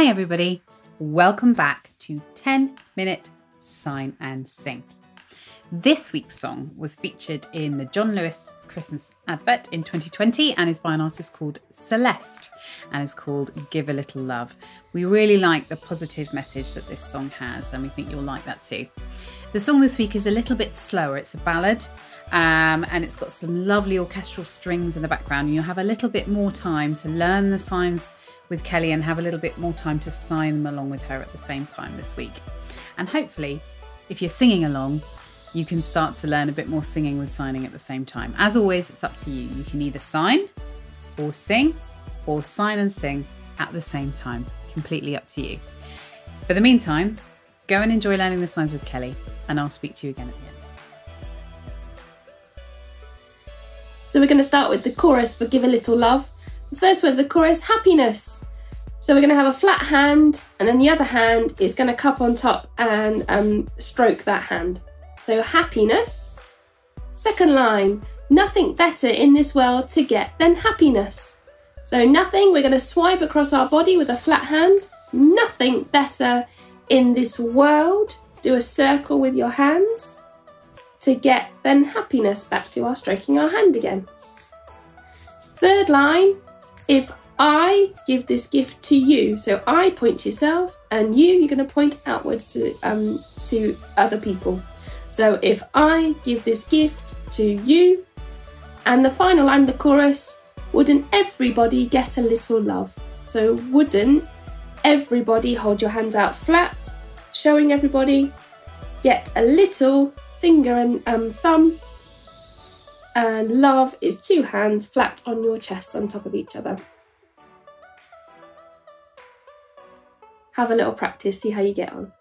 Hi everybody, welcome back to 10-Minute Sign and Sing. This week's song was featured in the John Lewis Christmas advert in 2020 and is by an artist called Celeste and is called Give a Little Love. We really like the positive message that this song has and we think you'll like that too. The song this week is a little bit slower. It's a ballad and it's got some lovely orchestral strings in the background, and you'll have a little bit more time to learn the signs with Kelly and have a little bit more time to sign them along with her at the same time this week. And hopefully, if you're singing along, you can start to learn a bit more singing with signing at the same time. As always, it's up to you. You can either sign or sign and sing at the same time. Completely up to you. For the meantime, go and enjoy learning the signs with Kelly, and I'll speak to you again at the end. So we're going to start with the chorus for Give a Little Love. The first word of the chorus, happiness. So we're going to have a flat hand, and then the other hand is going to cup on top and stroke that hand. So happiness. Second line, nothing better in this world to get than happiness. So nothing, we're going to swipe across our body with a flat hand. Nothing better in this world. Do a circle with your hands to get then happiness. Back to our stroking our hand again. Third line, if I give this gift to you. So I point to yourself, and you're going to point outwards to other people. So if I give this gift to you. And the final line of the chorus, wouldn't everybody get a little love? So wouldn't everybody, hold your hands out flat, showing everybody, get a little, finger and thumb, and love is two hands flat on your chest on top of each other. Have a little practice, see how you get on.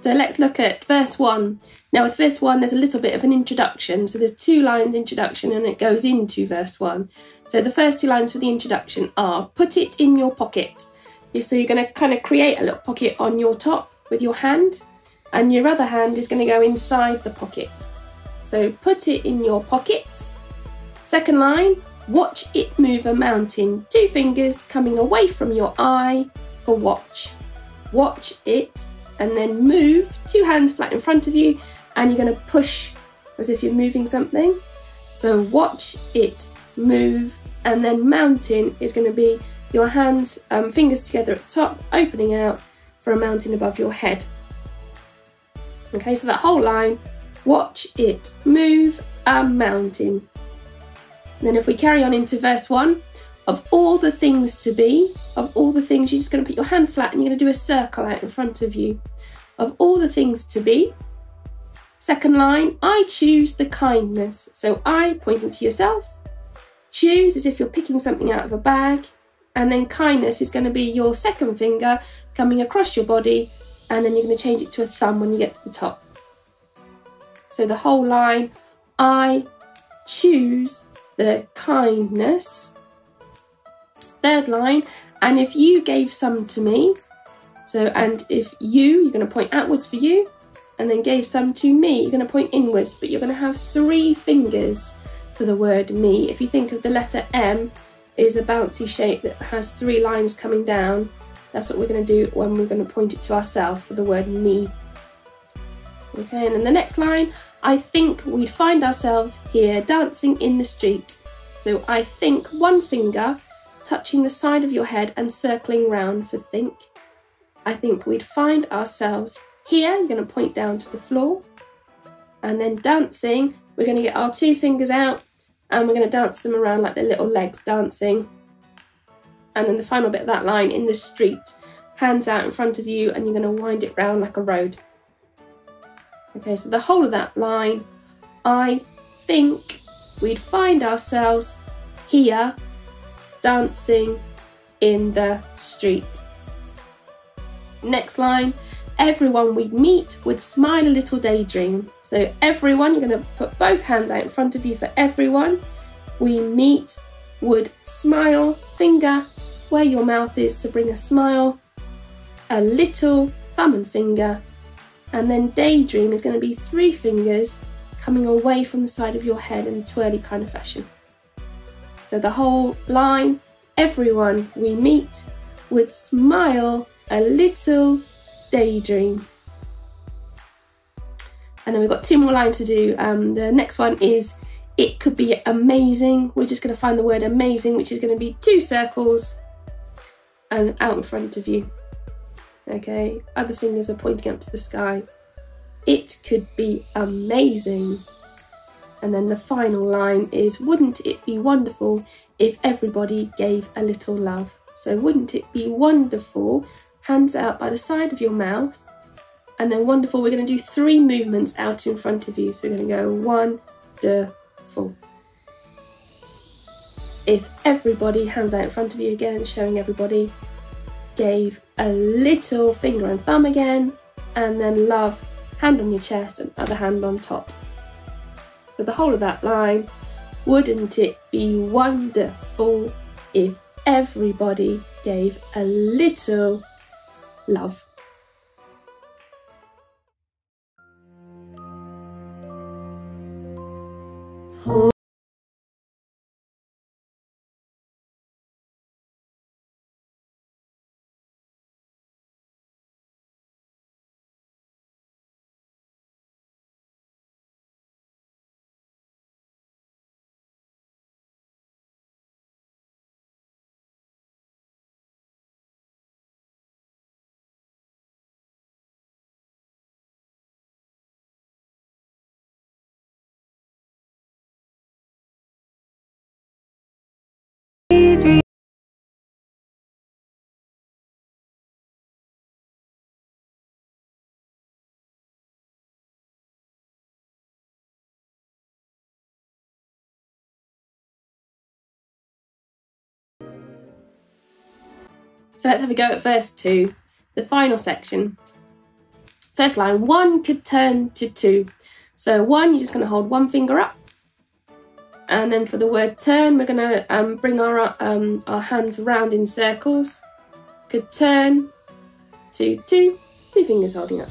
So let's look at verse 1. Now with verse 1 there's a little bit of an introduction. So there's 2 lines introduction and it goes into verse 1. So the first 2 lines for the introduction are, put it in your pocket. So you're going to kind of create a little pocket on your top with your hand, and your other hand is going to go inside the pocket. So put it in your pocket. Second line, watch it move a mountain. 2 fingers coming away from your eye for watch. Watch it. And then move, 2 hands flat in front of you, and you're going to push as if you're moving something. So watch it move, and then mountain is going to be your hands, fingers together at the top, opening out for a mountain above your head. Okay, so that whole line, watch it move a mountain. And then if we carry on into verse 1, of all the things to be, of all the things, you're just going to put your hand flat and you're going to do a circle out in front of you. Of all the things to be. Second line, I choose the kindness. So I, pointing to yourself, choose as if you're picking something out of a bag, and then kindness is going to be your second finger coming across your body, and then you're going to change it to a thumb when you get to the top. So the whole line, I choose the kindness. Third line, and if you gave some to me, so and if you're going to point outwards for you, and then gave some to me, you're going to point inwards, but you're going to have 3 fingers for the word me. If you think of the letter M is a bouncy shape that has 3 lines coming down, that's what we're going to do when we're going to point it to ourselves for the word me. Okay, and then the next line, I think we'd find ourselves here dancing in the street. So I think, 1 finger touching the side of your head and circling round for think. I think we'd find ourselves here. You're going to point down to the floor. And then dancing, we're going to get our 2 fingers out and we're going to dance them around like their little legs dancing. And then the final bit of that line, in the street, hands out in front of you, and you're going to wind it round like a road. Okay, so the whole of that line, I think we'd find ourselves here dancing in the street. Next line, everyone we'd meet would smile a little daydream. So everyone, you're going to put both hands out in front of you for everyone. We meet, would smile, finger where your mouth is to bring a smile, a little, thumb and finger, and then daydream is going to be 3 fingers coming away from the side of your head in a twirly kind of fashion. So the whole line, everyone we meet would smile a little daydream. And then we've got 2 more lines to do. The next one is it could be amazing. We're just going to find the word amazing, which is going to be 2 circles and out in front of you. Okay, other fingers are pointing up to the sky. It could be amazing. And then the final line is, wouldn't it be wonderful if everybody gave a little love? So wouldn't it be wonderful, hands out by the side of your mouth, and then wonderful, we're going to do 3 movements out in front of you. So we're going to go wonderful. If everybody, hands out in front of you again, showing everybody, gave a little finger and thumb again, and then love, hand on your chest and other hand on top. So the whole of that line, wouldn't it be wonderful if everybody gave a little love? So let's have a go at verse 2, the final section. First line, 1 could turn to 2. So 1, you're just going to hold 1 finger up. And then for the word turn, we're going to bring our hands around in circles. Could turn to 2, 2 fingers holding up.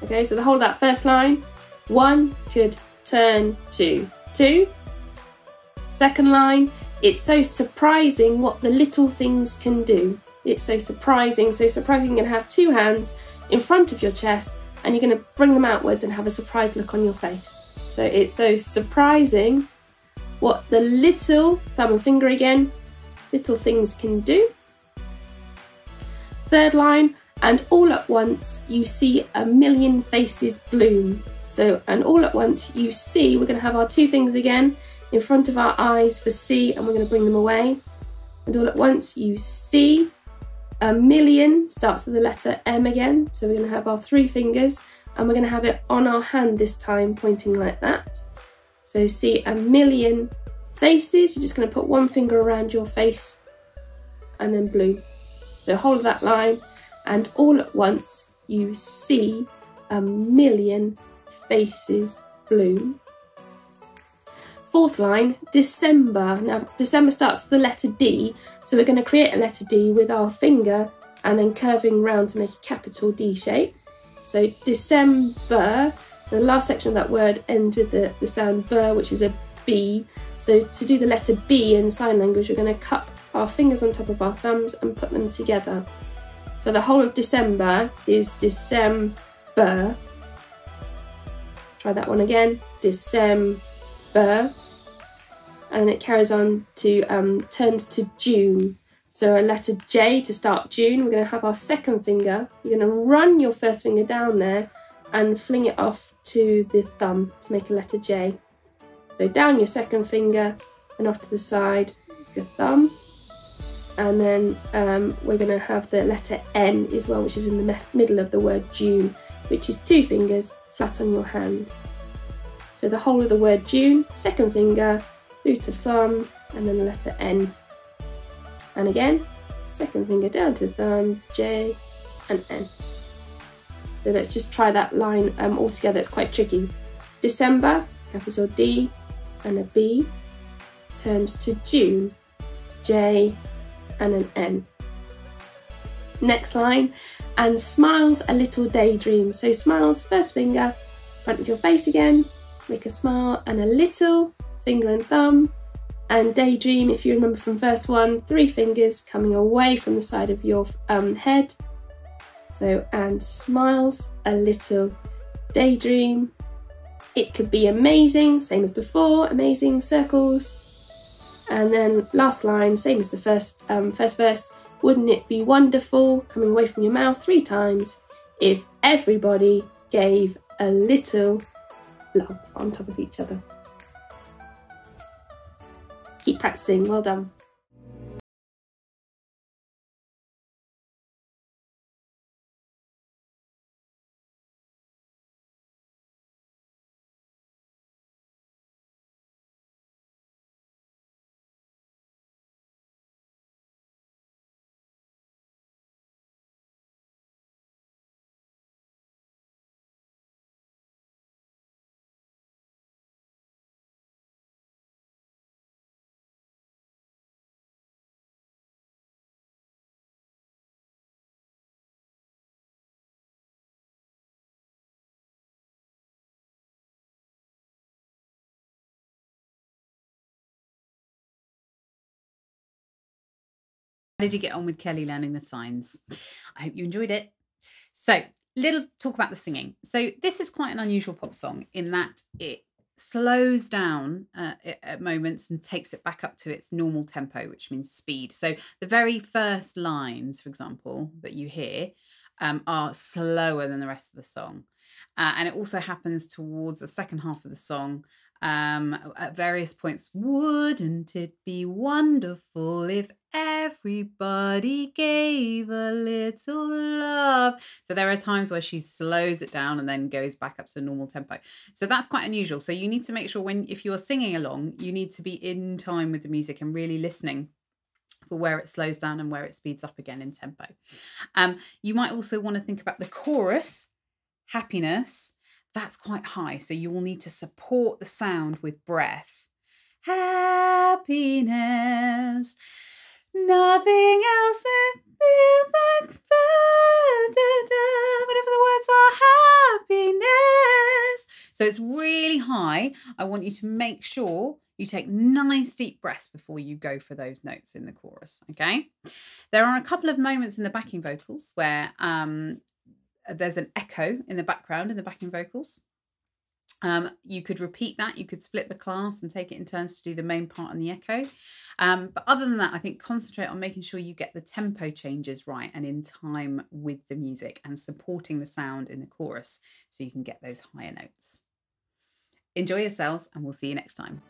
Okay, so the whole of that first line, 1 could turn to 2. Second line, it's so surprising what the little things can do. It's so surprising you're going to have 2 hands in front of your chest and you're going to bring them outwards and have a surprised look on your face. So it's so surprising what the little, thumb and finger again, little things can do. Third line, and all at once you see a million faces bloom. So, and all at once you see, we're going to have our 2 fingers again in front of our eyes for see, and we're going to bring them away. And all at once you see a million, starts with the letter M again. So we're going to have our 3 fingers and we're going to have it on our hand this time, pointing like that. So see a million faces, you're just going to put 1 finger around your face and then blue. So whole of that line, and all at once you see a million faces bloom. Fourth line, December. Now December starts with the letter D, so we're going to create a letter D with our finger and then curving round to make a capital D shape. So December, the last section of that word ends with the sound B, which is a B. So to do the letter B in sign language, we're going to cup our fingers on top of our thumbs and put them together. So the whole of December is December. Try that one again, December. And then it carries on to turns to June. So a letter J to start June. We're going to have our second finger. You're going to run your first finger down there and fling it off to the thumb to make a letter J. So down your second finger and off to the side, your thumb. And then we're going to have the letter N as well, which is in the middle of the word June, which is 2 fingers flat on your hand. So the whole of the word June, second finger through to thumb, and then the letter N. And again, second finger down to thumb, J and N. So let's just try that line all together. It's quite tricky. December, capital D and a B, turns to June, J and an N. Next line, and smiles a little daydream. So smiles, first finger, front of your face again, make a smile and a little, finger and thumb, and daydream, if you remember from verse 1, 3 fingers coming away from the side of your head. So, and smiles a little daydream. It could be amazing, same as before, amazing, circles. And then last line, same as the first verse, wouldn't it be wonderful, coming away from your mouth 3 times, if everybody gave a little love on top of each other. Keep practicing, well done. How did you get on with Kelly learning the signs? I hope you enjoyed it. So, little talk about the singing. So this is quite an unusual pop song in that it slows down at moments and takes it back up to its normal tempo, which means speed. So the very first lines, for example, that you hear are slower than the rest of the song. And it also happens towards the second half of the song. At various points, wouldn't it be wonderful if everybody gave a little love? So there are times where she slows it down and then goes back up to normal tempo. So that's quite unusual. So you need to make sure if you're singing along, you need to be in time with the music and really listening for where it slows down and where it speeds up again in tempo. You might also want to think about the chorus, happiness. That's quite high, so you will need to support the sound with breath. Happiness, nothing else feels like whatever the words are, happiness. So it's really high. I want you to make sure you take nice deep breaths before you go for those notes in the chorus, okay? There are a couple of moments in the backing vocals where there's an echo in the background in the backing vocals. You could repeat that. You could split the class and take it in turns to do the main part and the echo. But other than that, I think concentrate on making sure you get the tempo changes right and in time with the music and supporting the sound in the chorus so you can get those higher notes. Enjoy yourselves and we'll see you next time.